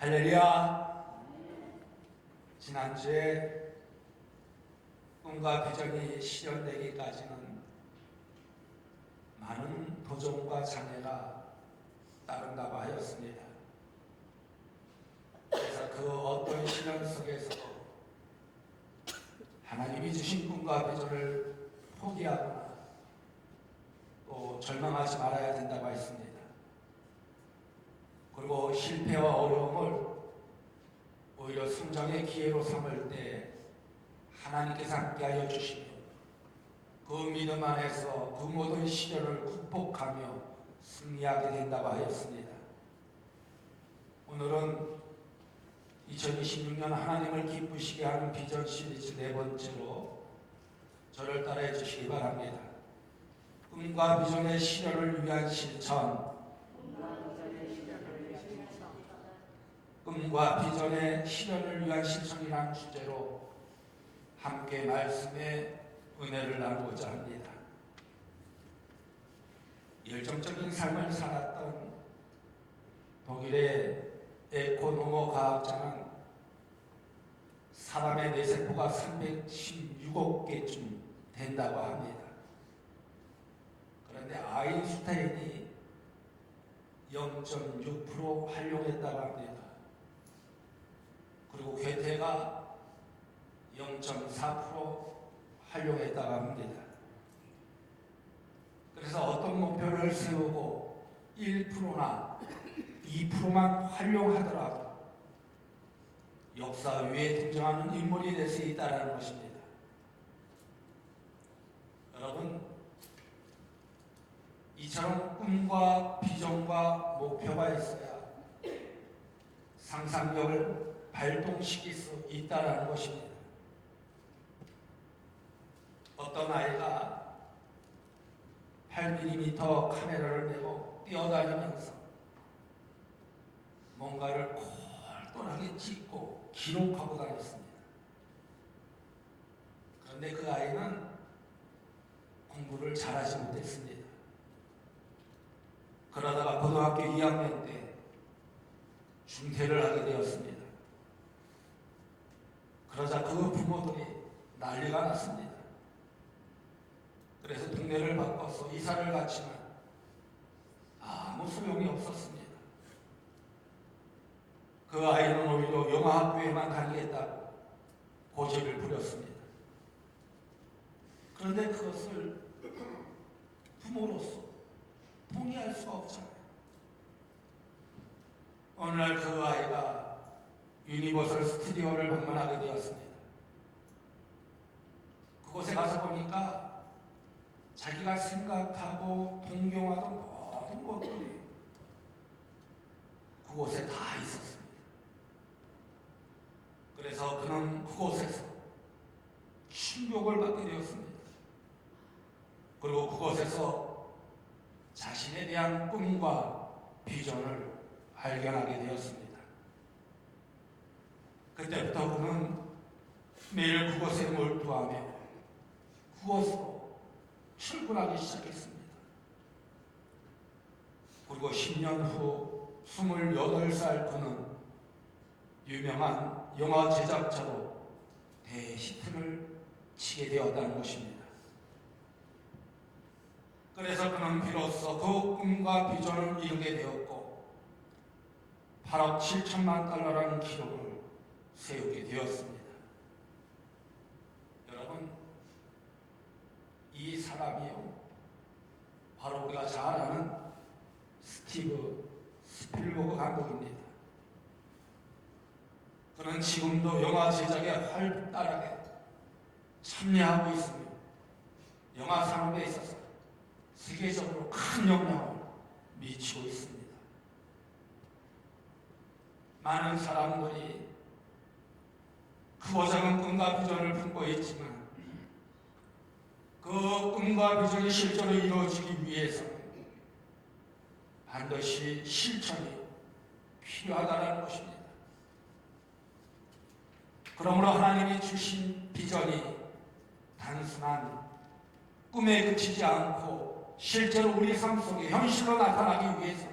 할렐루야. 지난주에 꿈과 비전이 실현되기까지는 많은 도전과 장애가 따른다고 하였습니다. 그래서 그 어떤 시련 속에서도 하나님이 주신 꿈과 비전을 포기하거나 또 절망하지 말아야 된다고 했습니다. 그리고 실패와 어려움을 오히려 성장의 기회로 삼을 때 하나님께서 함께하여 주시며 그 믿음 안에서 그 모든 시련을 극복하며 승리하게 된다고 하였습니다. 오늘은 2026년 하나님을 기쁘시게 하는 비전 시리즈 네 번째로 저를 따라해 주시기 바랍니다. 꿈과 비전의 실현을 위한 실천. 꿈과 비전의 실현을 위한 실천이라는 주제로 함께 말씀의 은혜를 나누고자 합니다. 열정적인 삶을 살았던 독일의 에코노모 과학자는 사람의 뇌세포가 316억 개쯤 된다고 합니다. 그런데 아인슈타인이 0.6% 활용했다고 합니다. 그리고 괴테가 0.4% 활용했다고 합니다. 그래서 어떤 목표를 세우고 1%나 2%만 활용하더라도 역사 위에 등장하는 인물이 될 수 있다는 것입니다. 여러분, 이처럼 꿈과 비전과 목표가 있어야 상상력을 발동시킬 수 있다는 것입니다. 어떤 아이가 8mm 카메라를 메고 뛰어다니면서 뭔가를 똘똘하게 찍고 기록하고 다녔습니다. 그런데 그 아이는 공부를 잘하지 못했습니다. 그러다가 고등학교 2학년 때 중퇴를 하게 되었습니다. 그러자 그 부모들이 난리가 났습니다. 그래서 동네를 바꿔서 이사를 갔지만 아무 소용이 없었습니다. 그 아이는 오히려 영화학교에만 다니겠다고 고집을 부렸습니다. 그런데 그것을 부모로서 동의할 수가 없잖아요. 어느 날 그 아이가 유니버설 스튜디오를 방문하게 되었습니다. 그곳에 가서 보니까 자기가 생각하고 동경하던 모든 것들이 그곳에 다 있었습니다. 그래서 그는 그곳에서 충격을 받게 되었습니다. 그리고 그곳에서 자신에 대한 꿈과 비전을 발견하게 되었습니다. 그때부터 그는 매일 그곳에 몰두하며 그곳으로 출근하기 시작했습니다. 그리고 10년 후 28살 그는 유명한 영화 제작자로 대히트를 치게 되었다는 것입니다. 그래서 그는 비로소 그 꿈과 비전을 이루게 되었고 8억 7천만 달러라는 기록을 세우게 되었습니다. 여러분, 이 사람이요, 바로 우리가 잘 아는 스티브 스필버그 감독입니다. 그는 지금도 영화 제작에 활발하게 참여하고 있으며 영화 산업에 있어서 세계적으로 큰 영향을 미치고 있습니다. 많은 사람들이 크고 작은 꿈과 비전을 품고 있지만 그 꿈과 비전이 실제로 이루어지기 위해서는 반드시 실천이 필요하다는 것입니다. 그러므로 하나님이 주신 비전이 단순한 꿈에 그치지 않고 실제로 우리 삶 속에 현실로 나타나기 위해서는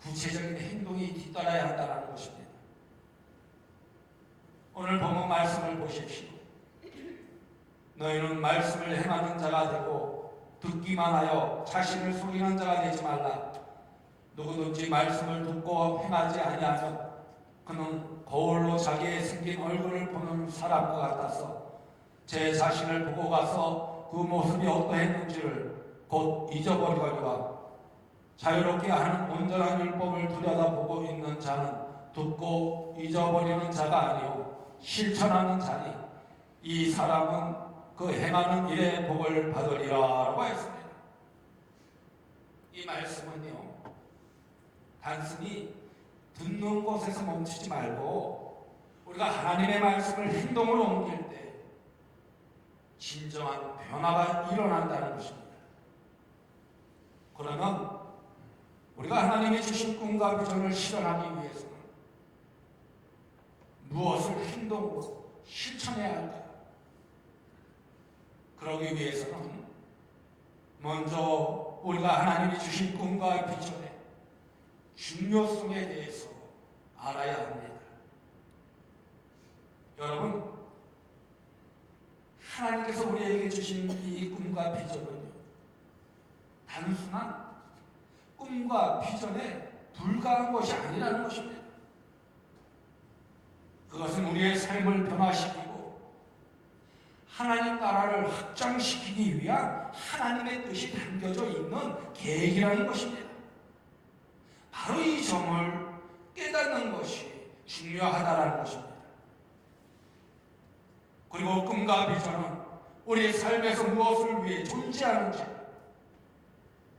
구체적인 행동이 뒤따라야 한다는 것입니다. 오늘 본문 말씀을 보십시오. 너희는 말씀을 행하는 자가 되고 듣기만 하여 자신을 속이는 자가 되지 말라. 누구든지 말씀을 듣고 행하지 아니하면 그는 거울로 자기의 생긴 얼굴을 보는 사람과 같아서 제 자신을 보고 가서 그 모습이 어떠했는지를 곧 잊어버리거니와 자유롭게 하는 온전한 율법을 들여다보고 있는 자는 듣고 잊어버리는 자가 아니요 실천하는 자니 이 사람은 그 행하는 일의 복을 받으리라 라고 했습니다. 이 말씀은요, 단순히 듣는 곳에서 멈추지 말고 우리가 하나님의 말씀을 행동으로 옮길 때 진정한 변화가 일어난다는 것입니다. 그러면 우리가 하나님이 주신 꿈과 비전을 실현하기 위해서는 무엇을 행동으로 실천해야 할까요? 그러기 위해서는 먼저 우리가 하나님이 주신 꿈과 비전의 중요성에 대해서 알아야 합니다. 여러분, 하나님께서 우리에게 주신 이 꿈과 비전은요, 단순한 꿈과 비전에 불과한 것이 아니라는 것입니다. 그것은 우리의 삶을 변화시키고 하나님 나라를 확장시키기 위한 하나님의 뜻이 담겨져 있는 계획이라는 것입니다. 바로 이 점을 깨닫는 것이 중요하다는 것입니다. 그리고 꿈과 비전은 우리의 삶에서 무엇을 위해 존재하는지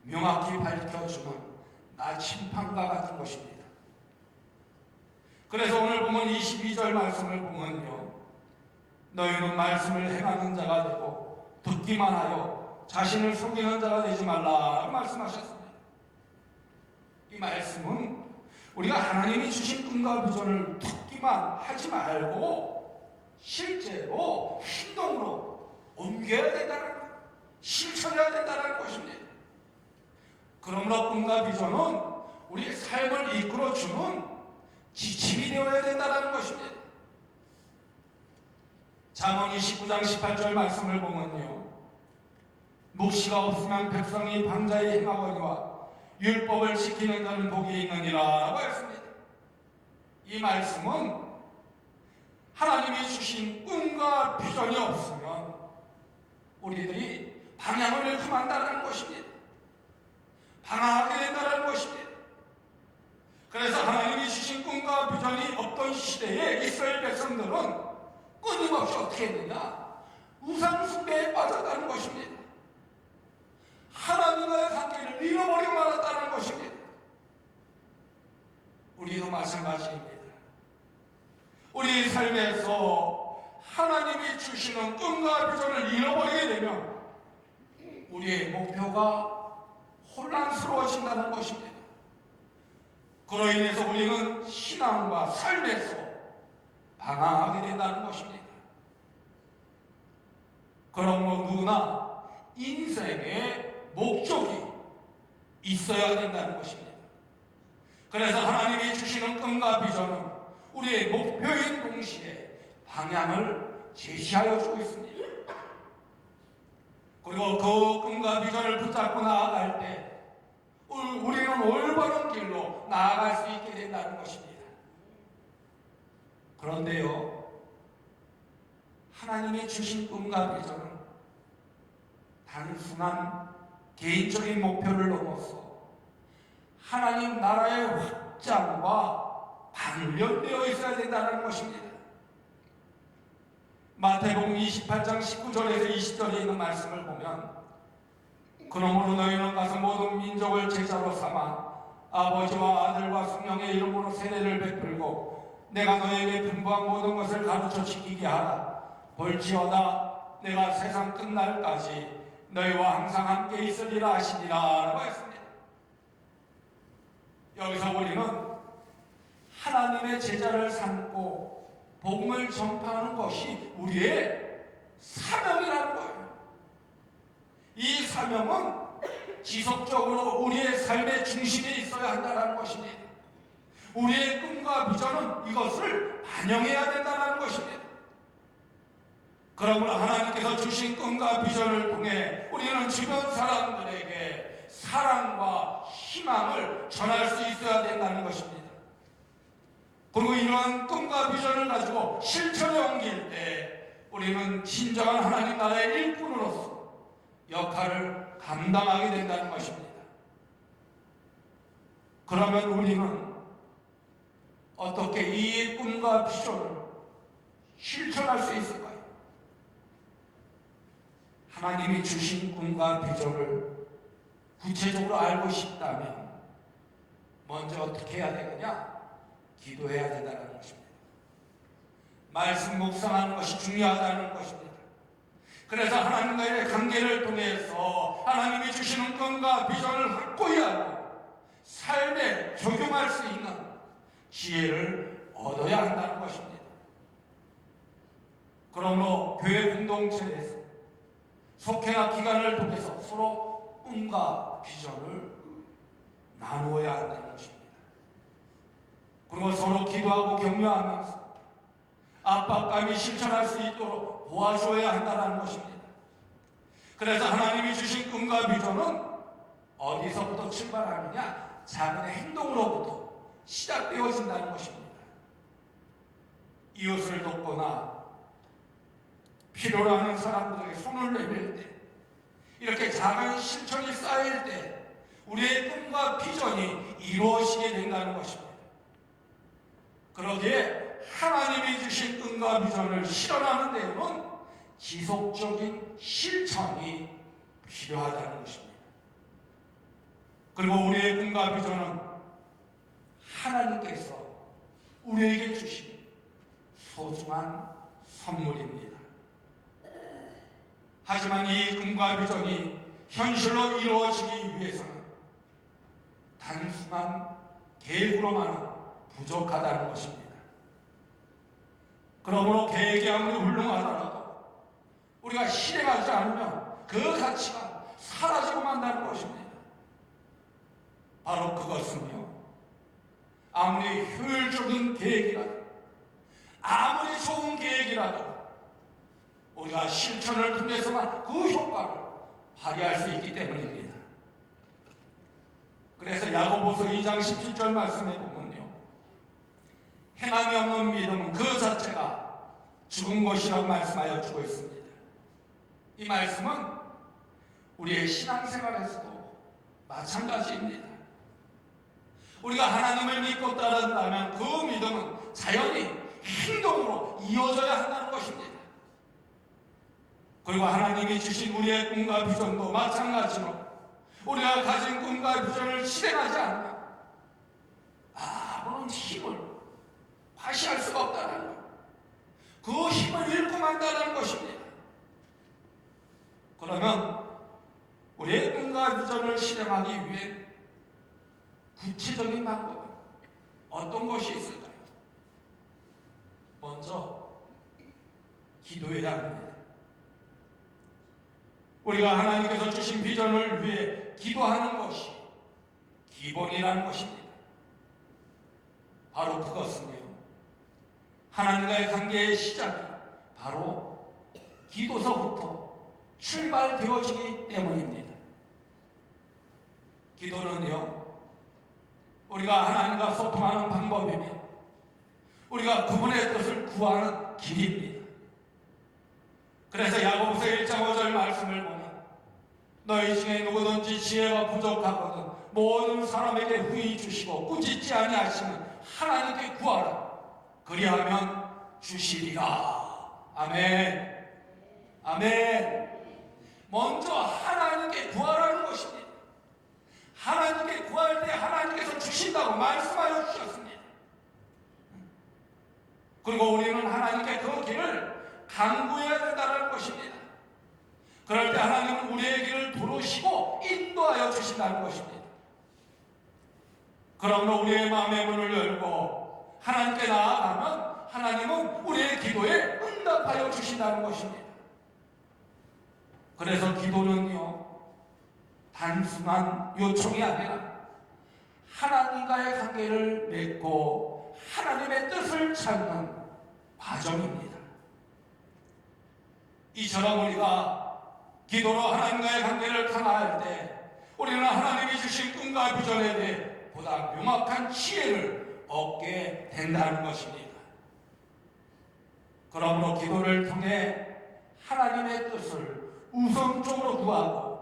명확히 밝혀주는 나침판과 같은 것입니다. 그래서 오늘 보면 22절 말씀을 보면요, 너희는 말씀을 행하는 자가 되고 듣기만 하여 자신을 속이는 자가 되지 말라 말씀하셨습니다. 이 말씀은 우리가 하나님이 주신 꿈과 비전을 듣기만 하지 말고 실제로 행동으로 옮겨야 된다는 것, 실천해야 된다는 것입니다. 그러므로 꿈과 비전은 우리의 삶을 이끌어주는 지침이 되어야 된다는 것입니다. 잠언 29장 18절 말씀을 보면요, 묵시가 없으면 백성이 방자히 행하거니와 율법을 지키는 자는 복이 있느니라 라고 했습니다. 이 말씀은 하나님이 주신 꿈과 비전이 없으면 우리들이 방향을 잃고 만다는 것입니다. 방황하게 된다는 것입니다. 그래서 하나님이 주신 꿈과 비전이 없던 시대에 이스라엘 백성들은 끊임없이 어떻게 했느냐? 우상 숭배에 빠졌다는 것입니다. 하나님과의 관계를 잃어버리고 말았다는 것입니다. 우리도 마찬가지입니다. 우리 삶에서 하나님이 주시는 꿈과 비전을 잃어버리게 되면 우리의 목표가 혼란스러워진다는 것입니다. 그로 인해서 우리는 신앙과 삶에서 방황하게 된다는 것입니다. 그러므로 누구나 인생의 목적이 있어야 된다는 것입니다. 그래서 하나님이 주시는 꿈과 비전은 우리의 목표인 동시에 방향을 제시하여 주고 있습니다. 그리고 그 꿈과 비전을 붙잡고 나아갈 때 우리는 올바른 길로 나아갈 수 있게 된다는 것입니다. 그런데요, 하나님이 주신 꿈과 비전은 단순한 개인적인 목표를 넘어서 하나님 나라의 확장과 관련되어 있어야 된다는 것입니다. 마태복음 28장 19절에서 20절에 있는 말씀을 보면, 그러므로 너희는 가서 모든 민족을 제자로 삼아 아버지와 아들과 성령의 이름으로 세례를 베풀고 내가 너희에게 분부한 모든 것을 가르쳐 지키게 하라. 볼지어다 내가 세상 끝날까지 너희와 항상 함께 있으리라 하시니라 라고 했습니다. 여기서 우리는 하나님의 제자를 삼고 복음을 전파하는 것이 우리의 사명이라는 거예요. 이 사명은 지속적으로 우리의 삶의 중심에 있어야 한다는 것입니다. 우리의 꿈과 비전은 이것을 반영해야 된다는 것입니다. 그러므로 하나님께서 주신 꿈과 비전을 통해 우리는 주변 사람들에게 사랑과 희망을 전할 수 있어야 된다는 것입니다. 그리고 이러한 꿈과 비전을 가지고 실천에 옮길 때 우리는 진정한 하나님 나라의 일꾼으로서 역할을 감당하게 된다는 것입니다. 그러면 우리는 어떻게 이 꿈과 비전을 실천할 수 있을까요? 하나님이 주신 꿈과 비전을 구체적으로 알고 싶다면 먼저 어떻게 해야 되느냐? 기도해야 된다는 것입니다. 말씀 묵상하는 것이 중요하다는 것입니다. 그래서 하나님과의 관계를 통해서 하나님이 주시는 꿈과 비전을 확고히 하고 삶에 적용할 수 있는 지혜를 얻어야 한다는 것입니다. 그러므로 교회 공동체에서 속회나 기관을 통해서 서로 꿈과 비전을 나누어야 한다는 것입니다. 그리고 서로 기도하고 격려하면서 압박감이 실천할 수 있도록 도와줘야 한다는 것입니다. 그래서 하나님이 주신 꿈과 비전은 어디서부터 출발하느냐? 작은 행동으로부터 시작되어진다는 것입니다. 이웃을 돕거나 필요로 하는 사람들에게 손을 내밀 때, 이렇게 작은 실천이 쌓일 때 우리의 꿈과 비전이 이루어지게 된다는 것입니다. 그러기에 하나님이 주신 꿈과 비전을 실현하는 데에는 지속적인 실천이 필요하다는 것입니다. 그리고 우리의 꿈과 비전은 하나님께서 우리에게 주신 소중한 선물입니다. 하지만 이 꿈과 비전이 현실로 이루어지기 위해서는 단순한 계획으로만은 부족하다는 것입니다. 그러므로 계획이 아무리 훌륭하더라도 우리가 실행하지 않으면 그 가치가 사라지고 만다는 것입니다. 바로 그것은요, 아무리 효율적인 계획이라도, 아무리 좋은 계획이라도 우리가 실천을 통해서만 그 효과를 발휘할 수 있기 때문입니다. 그래서 야고보서 2장 17절 말씀에 보면요, 행함이 없는 믿음은 그 자체가 죽은 것이라고 말씀하여 주고 있습니다. 이 말씀은 우리의 신앙생활에서도 마찬가지입니다. 우리가 하나님을 믿고 따른다면 그 믿음은 자연히 행동으로 이어져야 한다는 것입니다. 그리고 하나님이 주신 우리의 꿈과 비전도 마찬가지로 우리가 가진 꿈과 비전을 실행하지 않으면 아무런 힘을 과시할 수가 없다는 것, 그 힘을 잃고 만다는 것입니다. 그러면 우리의 꿈과 비전을 실행하기 위해 구체적인 방법은 어떤 것이 있을까요? 먼저 기도해야 합니다. 우리가 하나님께서 주신 비전을 위해 기도하는 것이 기본이라는 것입니다. 바로 그것은요, 하나님과의 관계의 시작이 바로 기도서부터 출발되어지기 때문입니다. 기도는요, 우리가 하나님과 소통하는 방법이며 우리가 그분의 뜻을 구하는 길입니다. 그래서 야고보서 1장 5절 말씀을 보면 너희 중에 누구든지 지혜가 부족하거든 모든 사람에게 후히 주시고 꾸짖지 아니하시는 하나님께 구하라. 그리하면 주시리라. 아멘. 아멘. 먼저 하나님께 구하라는 것입니다. 하나님께 구할 때 하나님께서 주신다고 말씀하여 주셨습니다. 그리고 우리는 하나님께 그 길을 강구해야 된다는 것입니다. 그럴 때 하나님은 우리의 길을 부르시고 인도하여 주신다는 것입니다. 그러므로 우리의 마음의 문을 열고 하나님께 나아가면 하나님은 우리의 기도에 응답하여 주신다는 것입니다. 그래서 기도는요, 단순한 요청이 아니라 하나님과의 관계를 맺고 하나님의 뜻을 찾는 과정입니다. 이처럼 우리가 기도로 하나님과의 관계를 강화할 때 우리는 하나님이 주신 꿈과 비전에 대해 보다 명확한 지혜를 얻게 된다는 것입니다. 그러므로 기도를 통해 하나님의 뜻을 우선적으로 구하고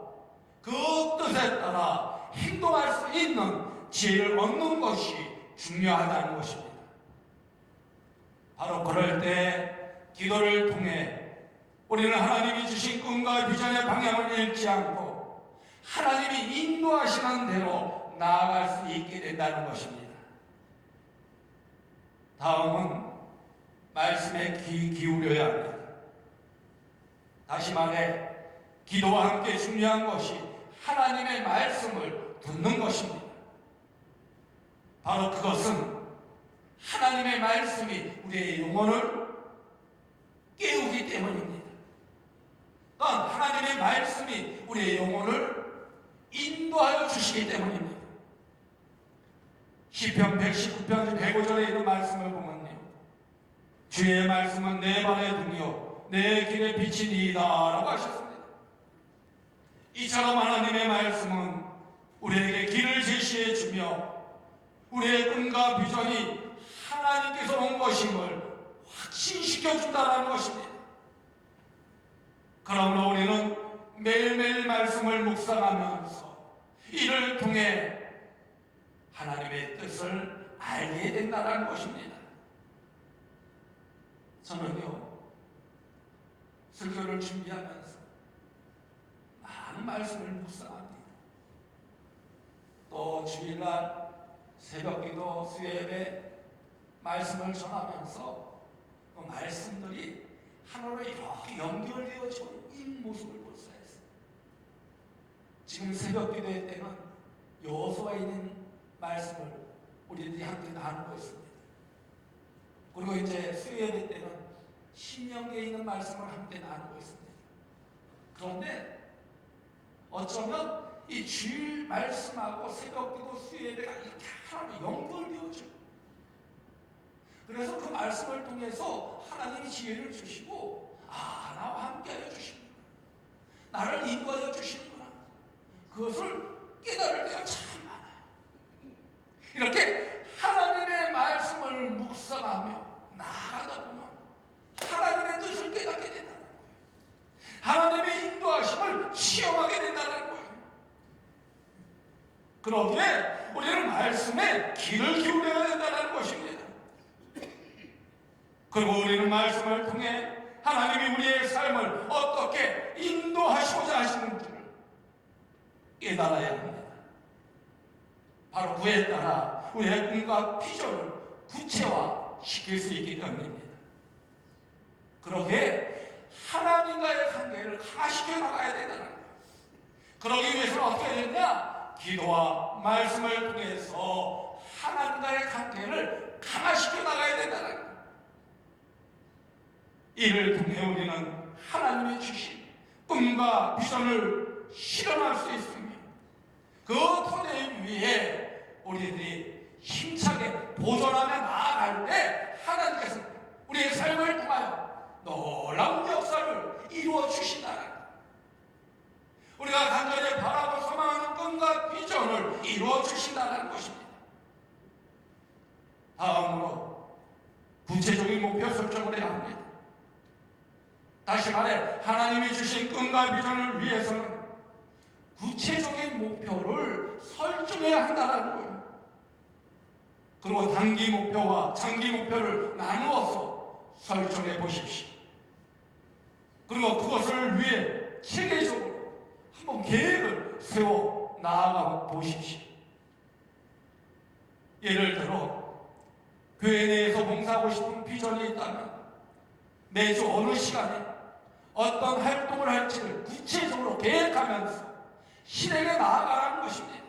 그 뜻에 따라 행동할 수 있는 지혜를 얻는 것이 중요하다는 것입니다. 바로 그럴 때 기도를 통해 우리는 하나님이 주신 꿈과 비전의 방향을 잃지 않고 하나님이 인도하시는 대로 나아갈 수 있게 된다는 것입니다. 다음은 말씀에 귀 기울여야 합니다. 다시 말해 기도와 함께 중요한 것이 하나님의 말씀을 듣는 것입니다. 바로 그것은 하나님의 말씀이 우리의 영혼을 깨우기 때문입니다. 또한 하나님의 말씀이 우리의 영혼을 인도하여 주시기 때문입니다. 시편 119편 105절에 있는 말씀을 보면요, 주의 말씀은 내 발의 등이요 내 길의 빛이니이다 라고 하셨습니다. 이처럼 하나님의 말씀은 우리에게 길을 제시해 주며 우리의 꿈과 비전이 하나님께서 온 것임을 확신시켜 준다는 것입니다. 그러므로 우리는 매일매일 말씀을 묵상하면서 이를 통해 하나님의 뜻을 알게 된다는 것입니다. 저는요, 설교를 준비하면서 많은 말씀을 묵상합니다. 또 주일날 새벽기도 수요예배 말씀을 전하면서 그 말씀들이 하나로 이렇게 연결되어져 있는 모습을 볼 수가 있어요. 지금 새벽기도회 때는 여호수아에 있는 말씀을 우리들이 함께 나누고 있습니다. 그리고 이제 수요예배 때는 신명기에 있는 말씀을 함께 나누고 있습니다. 그런데 어쩌면 이 주일 말씀하고 새벽기도 수요예배가 이렇게 하나로 연결되어져요. 그래서 그 말씀을 통해서 하나님이 지혜를 주시고 나와 함께하여 주십니다. 나를 인도하여 주시는구나. 그것을 깨달을 때가 참 많아요. 이렇게 하나님의 말씀을 묵상하며 나아가다 보면 하나님의 뜻을 깨닫게 된다는 거예요. 하나님의 인도하심을 시험하게 된다는 거예요. 그러기에 우리는 말씀에 귀를 기울여야 된다는 것입니다. 그리고 우리는 말씀을 통해 하나님이 우리의 삶을 어떻게 인도하시고자 하시는지를 깨달아야 합니다. 바로 그에 따라 우리의 꿈과 비전을 구체화시킬 수 있기 때문입니다. 그러기에 하나님과의 관계를 강화시켜 나가야 된다는 거예요. 그러기 위해서는 어떻게 해야 되느냐? 기도와 말씀을 통해서 하나님과의 관계를 강화시켜 나가야 된다는 거예요. 이를 통해 우리는 하나님이 주신 꿈과 비전을 실현할 수 있으며 그 토대 위에 우리들이 힘차게 도전하며 나아갈 때 하나님께서 우리의 삶을 통하여 놀라운 역사를 이루어 주신다는 거예요. 우리가 간절히 바라고 소망하는 꿈과 비전을 이루어 주신다는 것입니다. 다음으로 구체적인 목표 설정을 해야 합니다. 다시 말해 하나님이 주신 꿈과 비전을 위해서는 구체적인 목표를 설정해야 한다는 거예요. 그리고 단기 목표와 장기 목표를 나누어서 설정해 보십시오. 그리고 그것을 위해 체계적으로 한번 계획을 세워 나아가 보십시오. 예를 들어 교회 내에서 봉사하고 싶은 비전이 있다면 매주 어느 시간에 어떤 활동을 할지를 구체적으로 계획하면서 실행에 나아가라는 것입니다.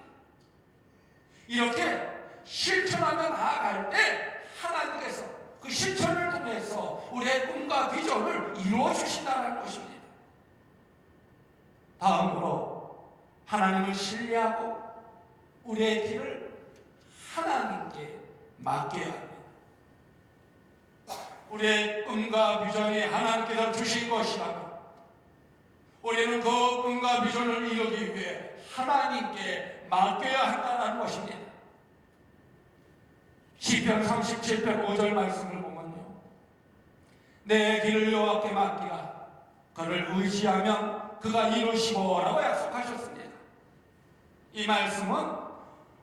이렇게 실천하며 나아갈 때 하나님께서 그 실천을 통해서 우리의 꿈과 비전을 이루어 주신다는 것입니다. 다음으로 하나님을 신뢰하고 우리의 길을 하나님께 맡겨야 합니다. 우리의 꿈과 비전이 하나님께서 주신 것이라면 우리는 그 꿈과 비전을 이루기 위해 하나님께 맡겨야 한다는 것입니다. 시편 37편 5절 말씀을 보면요, 내 길을 여호와께 맡기라. 그를 의지하면 그가 이루시고 라고 약속하셨습니다. 이 말씀은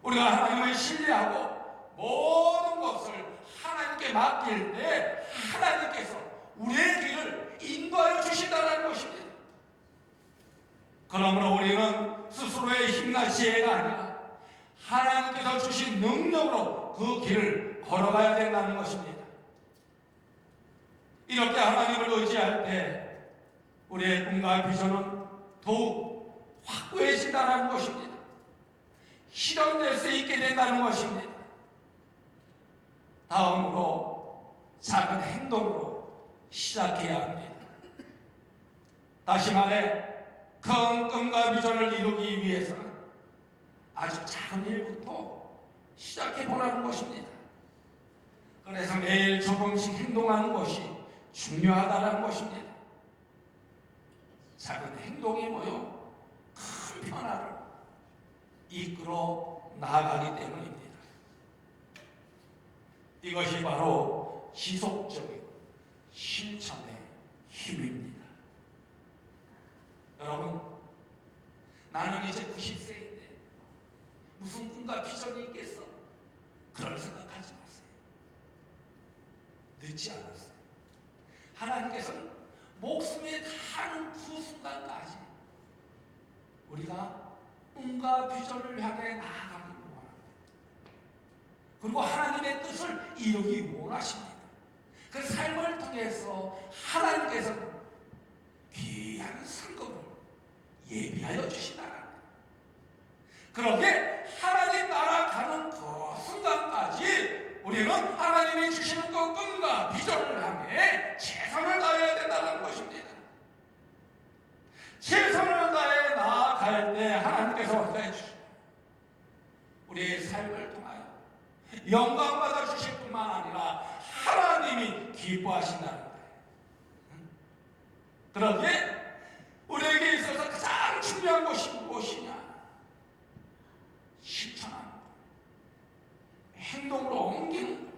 우리가 하나님을 신뢰하고 모든 것을 하나님께 맡길 때 하나님께서 우리의 길을 인도하여 주신다는 것입니다. 그러므로 우리는 스스로의 힘과 지혜가 아니라 하나님께서 주신 능력으로 그 길을 걸어가야 된다는 것입니다. 이렇게 하나님을 의지할 때 우리의 꿈과 비전은 더욱 확고해진다는 것입니다. 실현될 수 있게 된다는 것입니다. 다음으로 작은 행동으로 시작해야 합니다. 다시 말해 큰 꿈과 비전을 이루기 위해서는 아주 작은 일부터 시작해보라는 것입니다. 그래서 매일 조금씩 행동하는 것이 중요하다는 것입니다. 작은 행동이 모여 큰 변화를 이끌어 나아가기 때문입니다. 이것이 바로 지속적인 실천의 힘입니다. 여러분, 나는 이제 90세인데 무슨 꿈과 비전이 있겠어? 그럴 생각하지 마세요. 늦지 않았어요. 하나님께서는 목숨에 다하는 그 순간까지 우리가 꿈과 비전을 향해 나아가기 원합니다. 그리고 하나님의 뜻을 이루기 원하십니다. 그 삶을 통해서 하나님께서는 귀한 상급을 예비하여 주시다는 거예요. 그렇게 하나님 나라 가는 그 순간까지 우리는 하나님이 주시는 그 꿈과 비전을 향해 최선을 다해야 된다는 것입니다. 최선을 다해 나아갈 때 하나님께서 허락해 주십니다. 우리의 삶을 통하여 영광받아 주실 뿐만 아니라 하나님이 기뻐하신다는 거예요. 그런데 우리에게 있어서 가장 중요한 것이 무엇이냐? 실천하는 것, 행동으로 옮기는 것,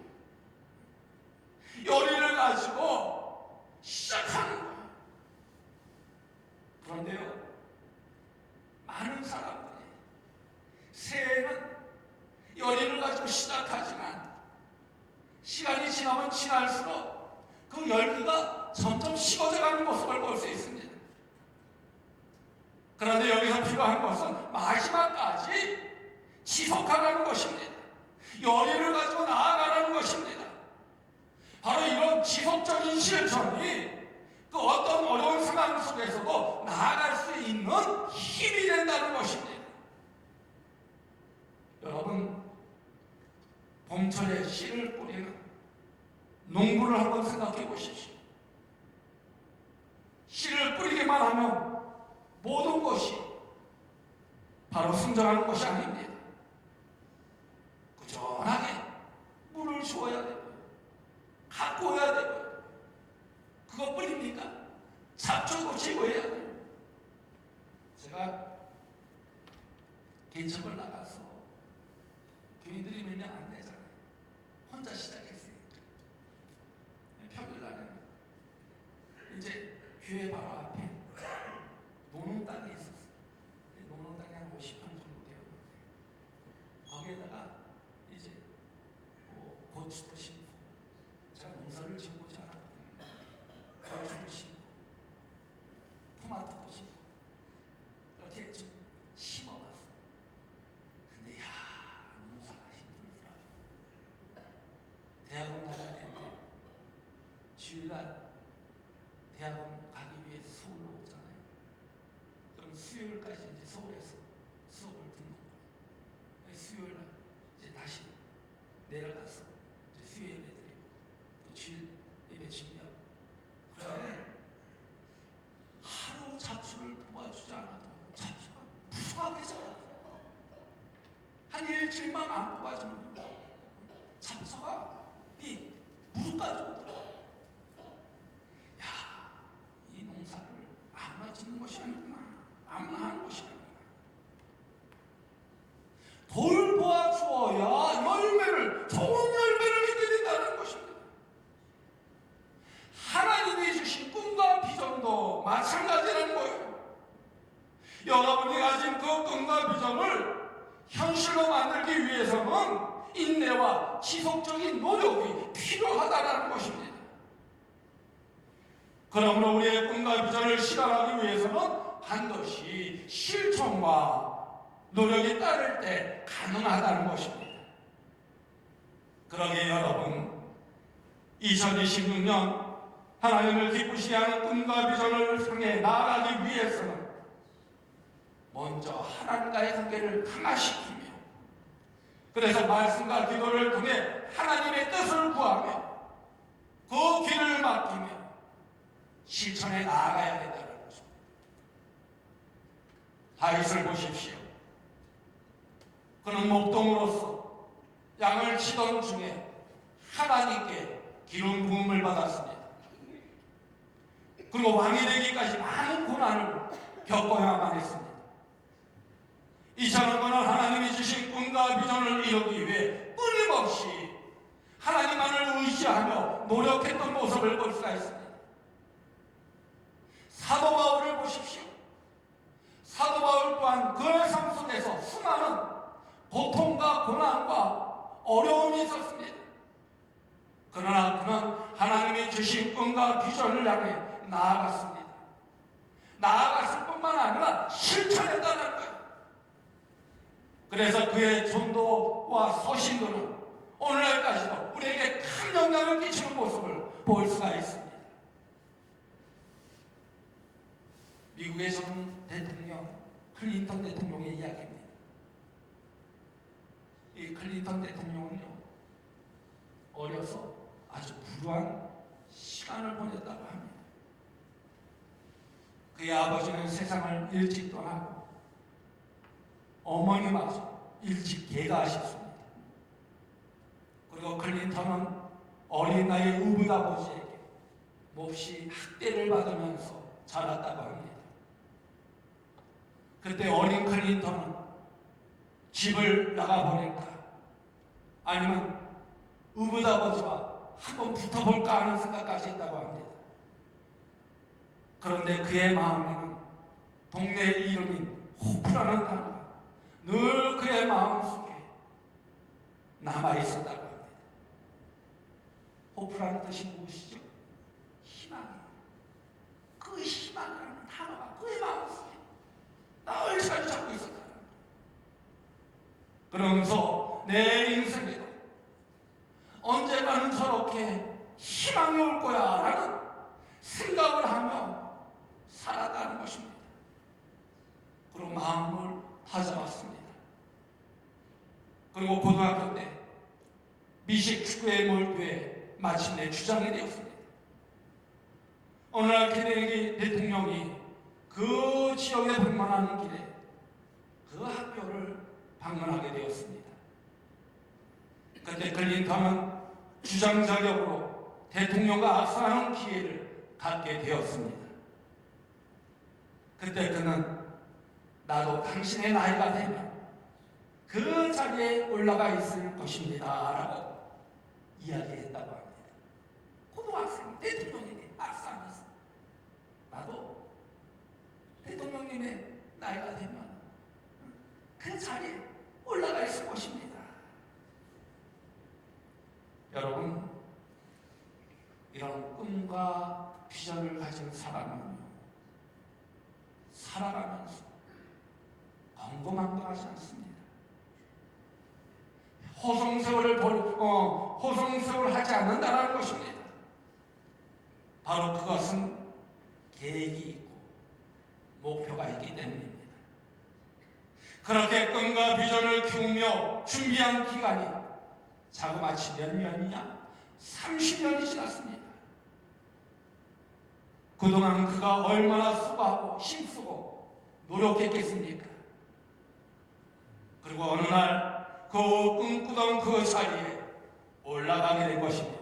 열의를 가지고 시작하는 것. 그런데요, 많은 사람들이 새해에는 열의를 가지고 시작하지만 시간이 지나면 지날수록 그 열기가 점점 식어져가는 모습을 볼 수 있습니다. 그런데 여기서 필요한 것은 마지막까지 지속하라는 것입니다. 열의를 가지고 나아가라는 것입니다. 바로 이런 지속적인 실천이 그 어떤 어려운 상황 속에서도 나아갈 수 있는 힘이 된다는 것입니다. 여러분, 봄철에 씨를 뿌리는 농부를 한번 생각해 보십시오. 씨를 뿌리기만 하면 모든 것이 바로 성장하는 것이 아닙니다. 꾸준하게 물을 주어야 되고요, 가꿔야 되고요. 그것뿐입니까? 잡초도 제거해야 돼요. 제가 개척을 나가서 교인들이 몇 명 안 되잖아요. 혼자 시작했어요. 평일날에는 이제 교회 바로 앞에 노는 땅이 있었어요. 노는 땅이 한 50평 정도 되었는데 거기에다가 이제 고추도 심고, 제가 농사를 지어보지 않았거든요. 고추도 심고 토마토도 심고 이렇게 좀 심어봤어요. 근데 농사가 힘들더라고요. 대학원 나갈 때 주일날 대학원 가기 위해서 서울로 오잖아요. 그럼 수요일까지 이제 서울에서 수업을 듣는 거예요. 수요일날 이제 다시 내려가서 이제 수요 예배 드리고 또 주일 예배 준비하고. 그런데 하루 잡초를 도와주지 않아도 잡초가 무성하게 한 일주일만 안 뽑아주면 잡서가 이 무릎까지 오더라. 야, 이 농사를 아무나 짓는 것이 아니구나. 아무나 하는 것이 아니구나. 돌보아 주어야 열매를, 좋은 열매를 맺게 된다는 것입니다. 하나님이 주신 꿈과 비전도 마찬가지라는 거예요. 여러분이 가진 그 꿈과 비전을 현실로 만들기 위해서는 인내와 지속적인 노력이 필요하다는 것입니다. 그러므로 우리의 꿈과 비전을 실현하기 위해서는 반드시 실천과 노력이 따를 때 가능하다는 것입니다. 그러기에 여러분, 2026년 하나님을 기쁘시게 하는 꿈과 비전을 향해 나아가기 위해서는 먼저 하나님과의 관계를 강화시키며, 그래서 말씀과 기도를 통해 하나님의 뜻을 구하며 그 길을 맡기며 실천에 나아가야 된다는 것입니다. 다윗을 보십시오. 그는 목동으로서 양을 치던 중에 하나님께 기름 부음을 받았습니다. 그리고 왕이 되기까지 많은 고난을 겪어야만 했습니다. 이처럼 그는 하나님이 주신 꿈과 비전을 이루기 위해 끊임없이 하나님만을 의지하며 노력했던 모습을 볼 수가 있습니다. 사도 바울을 보십시오. 사도 바울 또한 그의 삶 속에서 수많은 고통과 고난과 어려움이 있었습니다. 그러나 그는 하나님이 주신 꿈과 비전을 향해 나아갔습니다. 나아갔을 뿐만 아니라 실천했다는 거예요. 그래서 그의 전도와 서신도는 오늘날까지도 우리에게 큰 영향을 끼치는 모습을 볼 수가 있습니다. 미국의 전 대통령 클린턴 대통령의 이야기입니다. 이 클린턴 대통령은요, 어려서 아주 불우한 시간을 보냈다고 합니다. 그의 아버지는 세상을 일찍 떠나고 어머니마저 일찍 개가하셨습니다. 그리고 클린턴은 어린 나이에 의붓아버지에게 몹시 학대를 받으면서 자랐다고 합니다. 그때 어린 클린턴은 집을 나가버릴까, 아니면 의붓아버지와 한번 붙어볼까 하는 생각까지 했다고 합니다. 그런데 그의 마음에는 동네의 이름인 호프라는 단어가 늘 그의 마음속에 남아있었다고 합니다. 호프라는 뜻이 무엇이죠? 희망이에요. 그 희망이라는 단어가 그의 마음속에 늘 자리 잡고 있었다. 그러면서 내 인생에도 언젠가는 저렇게 희망이 올 거야 라는 생각을 하며 살아가는 것입니다. 그리고 마음을 다잡았습니다. 그리고 고등학교 때 미식 축구에 몰두해 마침내 주장이 되었습니다. 어느 날 케네디 대통령이 그 지역에 방문하는 길에 그 학교를 방문하게 되었습니다. 그때 클린턴은 주장 자격으로 대통령과 악수하는 기회를 갖게 되었습니다. 그때 그는 나도 당신의 나이가 되면 그 자리에 올라가 있을 것입니다 라고 이야기했다고 합니다. 고등학생 대통령에게 악수하면서 나도 대통령님의 나이가 되면 그 자리에 올라가 있을 것입니다. 여러분, 이런 꿈과 비전을 가진 사람은 살아가면서 엉거망거하지 않습니다. 호송세월을 하지 않는다는 것입니다. 바로 그것은 계획이 있고 목표가 있기 때문입니다. 그렇게 꿈과 비전을 키우며 준비한 기간이 자그마치 몇 년이냐? 30년이 지났습니다. 그동안 그가 얼마나 수고하고 힘쓰고 노력했겠습니까? 그리고 어느 날 그 꿈꾸던 그 자리에 올라가게 된 것입니다.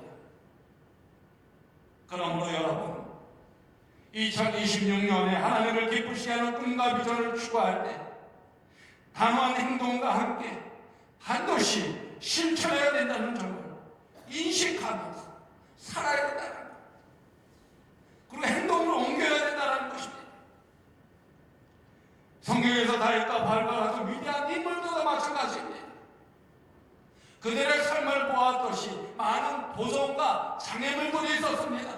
그러므로 여러분, 2026년에 하나님을 기쁘시게 하는 꿈과 비전을 추구할 때 단호한 행동과 함께 반드시 실천해야 된다는 점을 인식하면서 살아야 된다는 것, 그리고 행동으로 옮겨야 된다는 것입니다. 성경에서 다윗과 바알과 같은 위대한 인물들도 마찬가지입니다. 그들의 삶을 보았듯이 많은 도전과 장애물들이 있었습니다.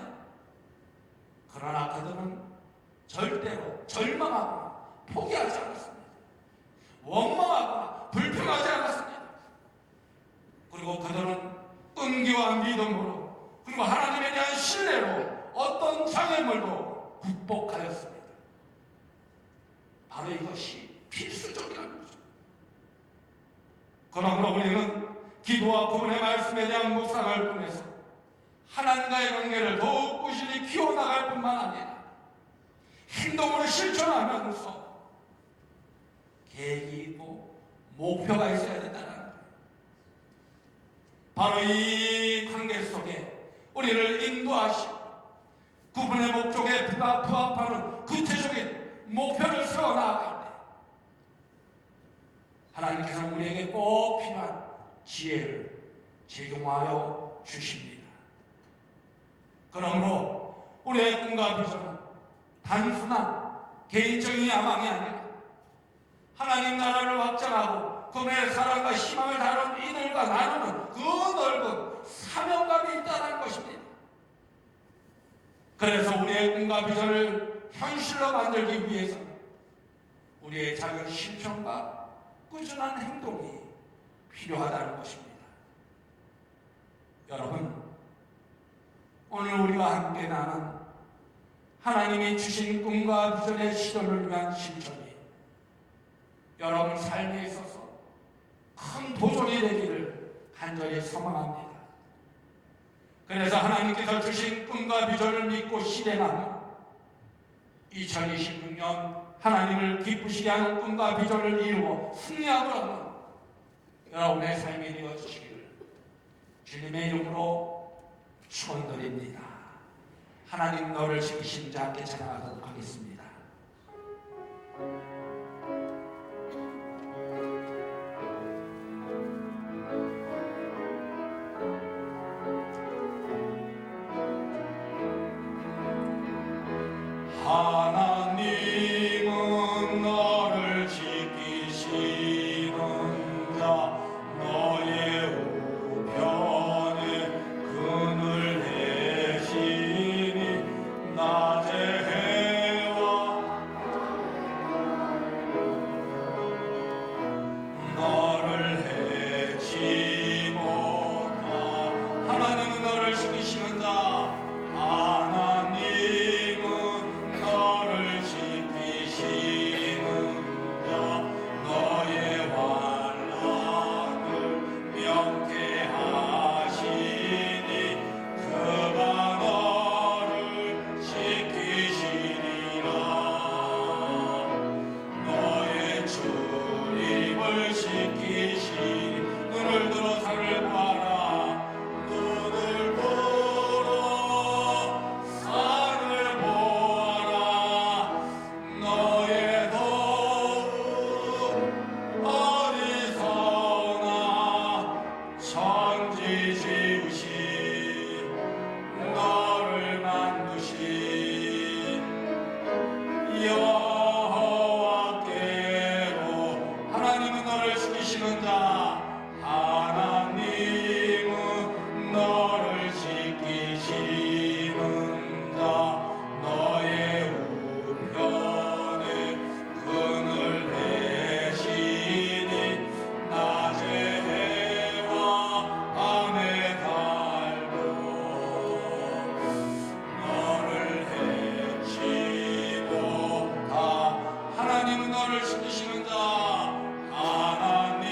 그러나 그들은 절대로 절망하거나 포기하지 않았습니다. 원망하거나 불평하지 않았습니다. 그리고 그들은 끈기와 믿음으로, 그리고 하나님에 대한 신뢰로 어떤 장애물도 극복하였습니다. 바로 이것이 필수적이라는 거죠. 그러므로 우리는 기도와 그분의 말씀에 대한 묵상을 통해서 하나님과의 관계를 더욱 꾸준히 키워나갈 뿐만 아니라 행동으로 실천하면서 계획이 있고 목표가 있어야 된다는 거예요. 바로 이 관계 속에 우리를 인도하시고 그분의 목적에 부합하는 구체적인 목표를 세워나갈 때 하나님께서 우리에게 꼭 필요한 지혜를 제공하여 주십니다. 그러므로 우리의 꿈과 비전은 단순한 개인적인 야망이 아니라 하나님 나라를 확장하고 그분의 사랑과 희망을 다루는 이들과 나누는 그 넓은 사명감이 있다는 것입니다. 그래서 우리의 꿈과 비전을 현실로 만들기 위해서는 우리의 작은 실천과 꾸준한 행동이 필요하다는 것입니다. 여러분, 오늘 우리와 함께 나눈 하나님이 주신 꿈과 비전의 실현을 위한 실천이 여러분 삶에 있어서 큰 도전이 되기를 간절히 소망합니다. 그래서 하나님께서 주신 꿈과 비전을 믿고 실행하며 2026년 하나님을 기쁘시게 하는 꿈과 비전을 이루어 승리하고 여러분의 삶이 되어주시기를 주님의 이름으로 축원드립니다. 하나님 너를 지키신 자 함께 찬양하도록 하겠습니다. 하나님은 너를 지키시는 자 너의 우편에 그늘 내시니 낮에 해와 너를 해치 못하. 하나님은 너를 지키시는 자 눈을 들어 산을 보아라. 눈을 들어 산을 보아라. 너의 도움 어디서나 천지 지으신 너를 만드신 여호와께로. 하나님은 너를 지키시는 자 하나님은 너를 지키시는 자 너의 우편에 그늘 내시니 낮에 해와 밤에 달도 너를 해치 못하. 하나님은 너를 지키시는 자 하나님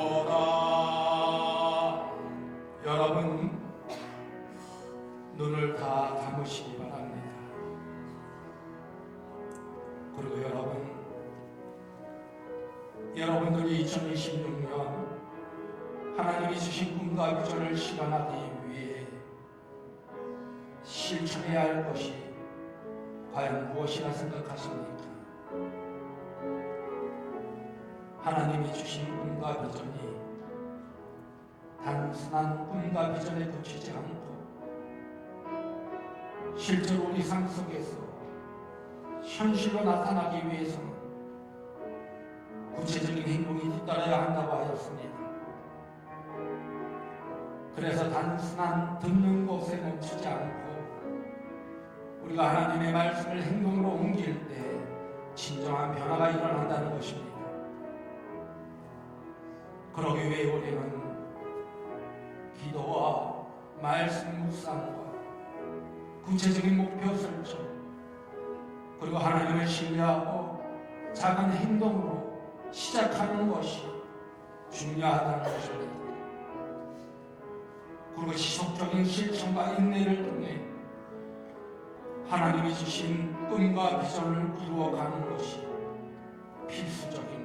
여께로다. 여러분 눈을 다 감으시기 바랍니다. 그리고 여러분들이 2026년 하나님이 주신 꿈과 비전을 실현하기 위해 실천해야 할 것이 과연 무엇이라 생각하십니까? 하나님이 주신 꿈과 비전이 단순한 꿈과 비전에 그치지 않고 실제로 우리 삶 속에서 현실로 나타나기 위해서는 구체적인 행동이 뒤따라야 한다고 하였습니다. 그래서 단순한 듣는 것에 멈추지 않고 우리가 하나님의 말씀을 행동으로 옮길 때 진정한 변화가 일어난다는 것입니다. 그러기 위해 우리는 기도와 말씀 묵상과 구체적인 목표 설정 그리고 하나님을 신뢰하고 작은 행동으로 시작하는 것이 중요하다는 것입니다. 그리고 지속적인 실천과 인내를 통해 하나님이 주신 꿈과 비전을 이루어가는 것이 필수적입니다.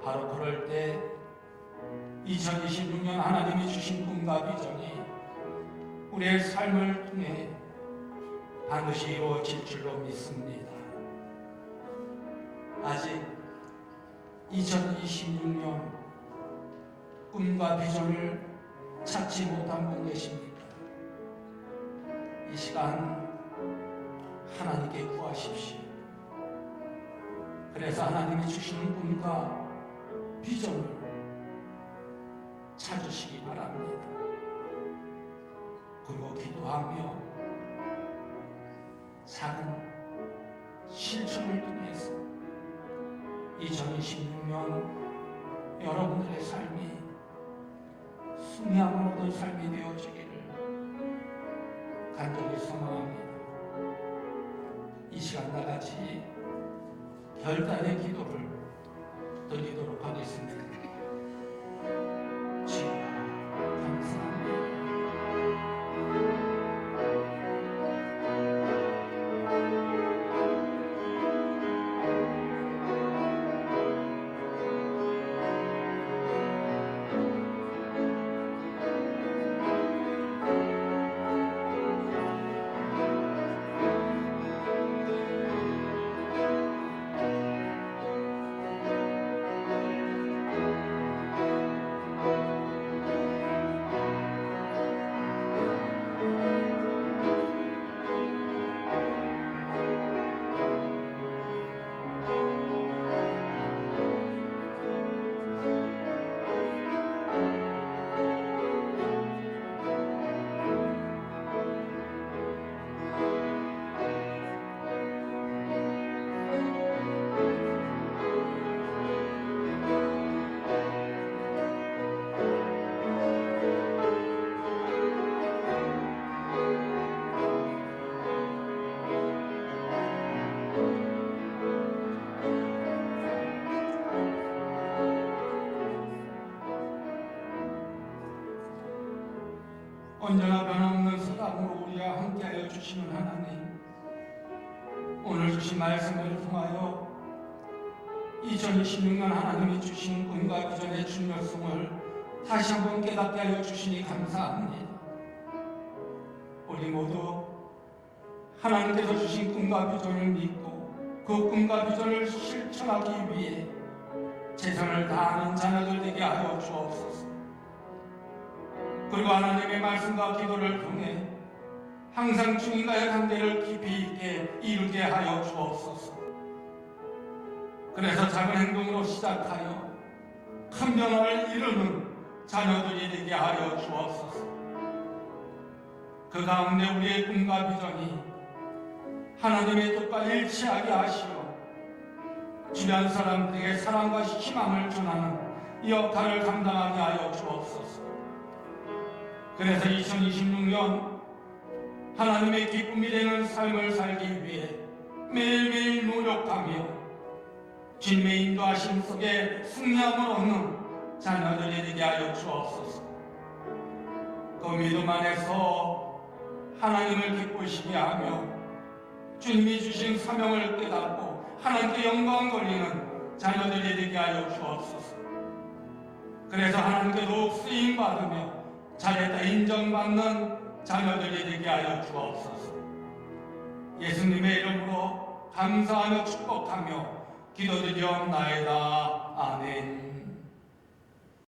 바로 그럴 때 2026년 하나님이 주신 꿈과 비전이 우리의 삶을 통해 반드시 이루어질 줄로 믿습니다. 아직 2026년 꿈과 비전을 찾지 못한 분 계십니까? 이 시간 하나님께 구하십시오. 그래서 하나님이 주시는 꿈과 비전을 찾으시기 바랍니다. 그리고 기도하며 작은 실천을 통해서 2026년 여러분들의 삶이 승리함을 얻은 삶이 되어지기를 간절히 소망합니다. 이 시간 나같이 결단의 기도를 드리도록 하겠습니다. 주여 감사합니다. 언제나 변함없는 사랑으로 우리와 함께하여 주시는 하나님, 오늘 주신 말씀을 통하여 2026년 하나님이 주신 꿈과 비전의 중요성을 다시 한번 깨닫게 하여 주시니 감사합니다. 우리 모두 하나님께서 주신 꿈과 비전을 믿고 그 꿈과 비전을 실천하기 위해 최선을 다하는 자녀들 되게 하여 주옵소서. 그리고 하나님의 말씀과 기도를 통해 항상 주님과의 관계를 깊이 있게 이루게 하여 주옵소서. 그래서 작은 행동으로 시작하여 큰 변화를 이루는 자녀들이 되게 하여 주옵소서. 그 가운데 우리의 꿈과 비전이 하나님의 뜻과 일치하게 하시어 주변 사람들에게 사랑과 희망을 전하는 이 역할을 감당하게 하여 주옵소서. 그래서 2026년 하나님의 기쁨이 되는 삶을 살기 위해 매일매일 노력하며 주님의 인도하심 속에 승리함을 얻는 자녀들이 되게 하여 주옵소서. 그 믿음 안에서 하나님을 기쁘시게 하며 주님이 주신 사명을 깨닫고 하나님께 영광 돌리는 자녀들이 되게 하여 주옵소서. 그래서 하나님께 더욱 쓰임받으며 잘했다 인정받는 자녀들이 되게 하여 주옵소서. 예수님의 이름으로 감사하며 축복하며 기도드리옵나이다. 아멘.